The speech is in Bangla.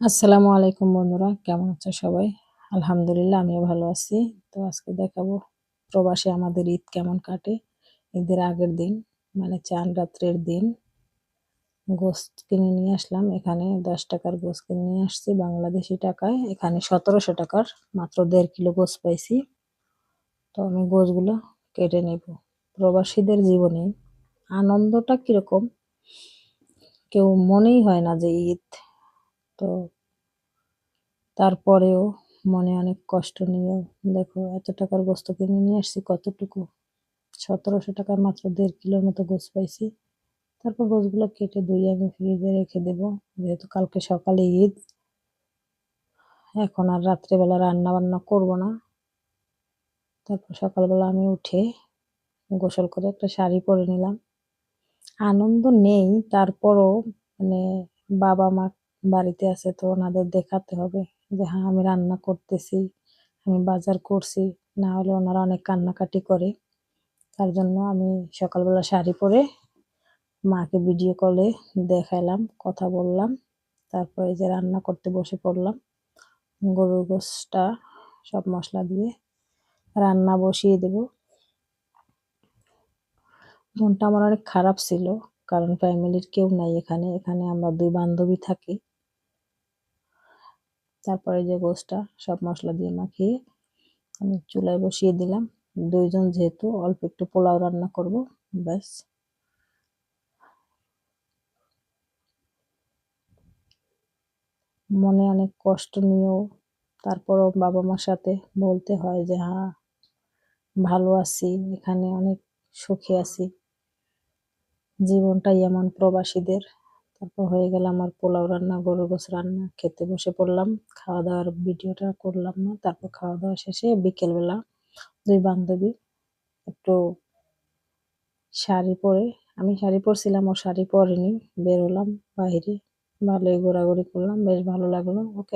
আসসালামু আলাইকুম বন্ধুরা, কেমন আছো সবাই? আলহামদুলিল্লাহ আমিও ভালো আছি। তো আজকে দেখাবো প্রবাসে আমাদের ঈদ কেমন কাটে। ঈদের আগের দিন মানে চাঁদ রাত্রের দিন গোশত কিনে নিয়ে আসলাম। এখানে 10 টাকার গোশত কিনে নিয়ে আসছি বাংলাদেশি টাকায়। এখানে 1700 টাকার মাত্র 1.5 কিলো গোশত পাইছি। তো আমি গোশতগুলো কেটে নেব। প্রবাসীদের জীবনে আনন্দটা কিরকম কেউ মনেই হয় না যে ঈদ। তো তারপরেও মনে অনেক কষ্ট নিয়েও দেখো এত টাকার গোস্ত কিনে নিয়ে আসছি, কতটুকু 1700 টাকার মাত্র 1.5 কিলোর মতো গোস্ত পাইছি। তারপর গোস্তগুলো কেটে ধুয়ে আমি ফ্রিজে রেখে দেব, যেহেতু কালকে সকালে ঈদ। এখন আর রাত্রেবেলা রান্না বান্না করব না। তারপর সকালবেলা আমি উঠে গোসল করে একটা শাড়ি পরে নিলাম। আনন্দ নেই, তারপরও মানে বাবা মা বাড়িতে আছে, তো ওনাদের দেখাতে হবে যে হ্যাঁ আমি রান্না করতেছি, আমি বাজার করছি। না হলে ওনারা অনেক কান্নাকাটি করে। তার জন্য আমি সকালবেলা শাড়ি পরে মাকে ভিডিও কলে দেখাইলাম, কথা বললাম। তারপরে যে রান্না করতে বসে পড়লাম। গরুর গোশতটা সব মশলা দিয়ে রান্না বসিয়ে দেব। মনটা আমার অনেক খারাপ ছিল, কারণ ফ্যামিলির কেউ নাই এখানে। এখানে আমরা 2 বান্ধবী থাকি। তারপরে যে গোশতটা সব মশলা দিয়ে মাখিয়ে আমি চুলায় বসিয়ে দিলাম। 2 জন যেহেতু অল্প একটু পোলাও রান্না করব, ব্যাস। মনে অনেক কষ্ট নিয়েও তারপরও বাবা মার সাথে বলতে হয় যে হ্যাঁ ভালো আছি, এখানে অনেক সুখে আছি। জীবনটাই এমন প্রবাসীদের। তারপর হয়ে গেল আমার পোলাও রান্না, গরুর গোশত রান্না। খেতে বসে পড়লাম। খাওয়া দাওয়ার ভিডিওটা করলাম না। তারপর খাওয়া দাওয়া শেষে বিকেলবেলা 2 বান্ধবী একটু শাড়ি পরে, আমি শাড়ি পরছিলাম, ও শাড়ি পরেনি, বের হলাম বাহিরে। ভালোই ঘোরাঘুরি করলাম, বেশ ভালো লাগলো। ওকে।